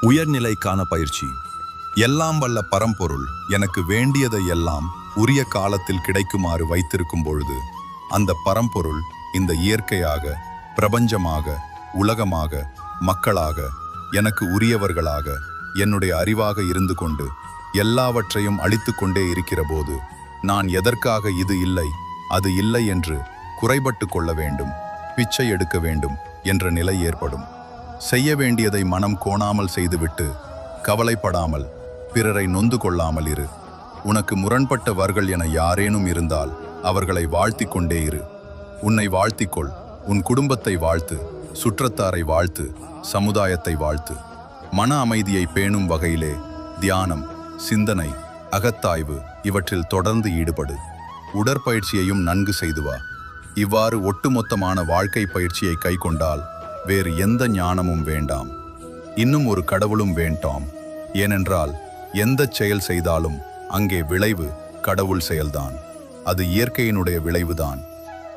உயர்நிலைக்கான பயிற்சி. எல்லாம் வல்ல பரம்பொருள் எனக்கு வேண்டியதை எல்லாம் உரிய காலத்தில் கிடைக்குமாறு வைத்திருக்கும் பொழுது அந்த பரம்பொருள் இந்த இயற்கையாக, பிரபஞ்சமாக, உலகமாக, மக்களாக, எனக்கு உரியவர்களாக, என்னுடைய அறிவாக இருந்து கொண்டு எல்லாவற்றையும் அளித்து கொண்டே இருக்கிற போது நான் எதற்காக இது இல்லை அது இல்லை என்று குறைபட்டு கொள்ள வேண்டும், பிச்சை எடுக்க வேண்டும் என்ற நிலை ஏற்படும். செய்ய வேண்டியதை மனம் கோணாமல் செய்துவிட்டு கவலைப்படாமல் பிறரை நொந்து கொள்ளாமல் இரு. உனக்கு முரண்பட்டவர்கள் என யாரேனும் இருந்தால் அவர்களை வாழ்த்திக் கொண்டே இரு. உன்னை வாழ்த்திக்கொள், உன் குடும்பத்தை வாழ்த்து, சுற்றத்தாரை வாழ்த்து, சமுதாயத்தை வாழ்த்து. மன அமைதியை பேணும் வகையிலே தியானம், சிந்தனை, அகத்தாய்வு இவற்றில் தொடர்ந்து ஈடுபடு. உடற்பயிற்சியையும் நன்கு செய்து வா. இவ்வாறு ஒட்டுமொத்தமான வாழ்க்கை பயிற்சியை கைக்கொண்டால் வேறு எந்த ஞானமும் வேண்டாம், இன்னும் ஒரு கடவுளும் வேண்டாம். ஏனென்றால் எந்த செயல் செய்தாலும் அங்கே விளைவு கடவுள் செயல்தான். அது இயற்கையினுடைய விளைவுதான்.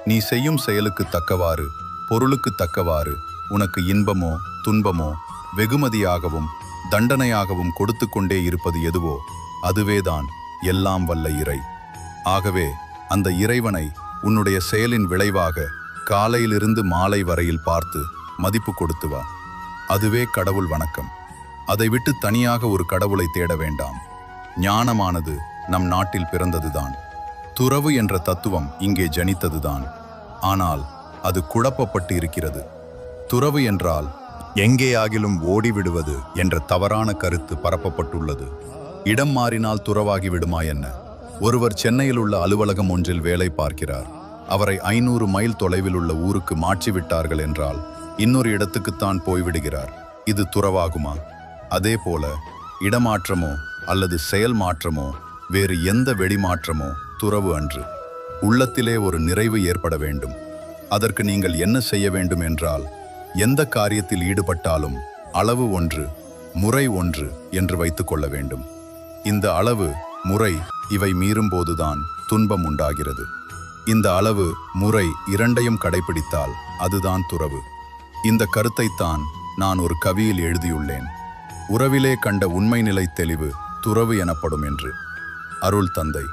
நீ செய்யும் செயலுக்கு தக்கவாறு, பொருளுக்கு தக்கவாறு உனக்கு இன்பமோ துன்பமோ வெகுமதியாகவும் தண்டனையாகவும் கொடுத்து கொண்டே இருப்பது எதுவோ அதுவேதான் எல்லாம் வல்ல இறை. ஆகவே அந்த இறைவனை உன்னுடைய செயலின் விளைவாக காலையிலிருந்து மாலை வரையில் பார்த்து மதிப்பு கொடுத்து வா. அதுவே கடவுள் வணக்கம். அதை விட்டு தனியாக ஒரு கடவுளை தேட வேண்டாம். ஞானமானது நம் நாட்டில் பிறந்ததுதான். துறவு என்ற தத்துவம் இங்கே ஜனித்ததுதான். ஆனால் அது குழப்பப்பட்டு இருக்கிறது. துறவு என்றால் எங்கேயாகிலும் ஓடிவிடுவது என்ற தவறான கருத்து பரப்பப்பட்டுள்ளது. இடம் மாறினால் துறவாகி விடுமா என்ன? ஒருவர் சென்னையில் உள்ள அலுவலகம் ஒன்றில் வேலை பார்க்கிறார். அவரை 500 மைல் தொலைவில் உள்ள ஊருக்கு மாற்றிவிட்டார்கள் என்றால் இன்னொரு இடத்துக்குத்தான் போய்விடுகிறார். இது துறவாகுமா? அதே போல இடமாற்றமோ அல்லது செயல் மாற்றமோ வேறு எந்த வெளிமாற்றமோ துறவு அன்று. உள்ளத்திலே ஒரு நிறைவு ஏற்பட வேண்டும். அதற்கு நீங்கள் என்ன செய்ய வேண்டும் என்றால், எந்த காரியத்தில் ஈடுபட்டாலும் அளவு ஒன்று, முறை ஒன்று என்று வைத்து கொள்ள வேண்டும். இந்த அளவு, முறை இவை மீறும்போதுதான் துன்பம் உண்டாகிறது. இந்த அளவு, முறை இரண்டையும் கடைபிடித்தால் அதுதான் துறவு. இந்த கருத்தைத்தான் நான் ஒரு கவியில் எழுதியுள்ளேன். உறவிலே கண்ட உண்மை நிலை தெளிவு துறவு எனப்படும் என்று. அருள் தந்தை.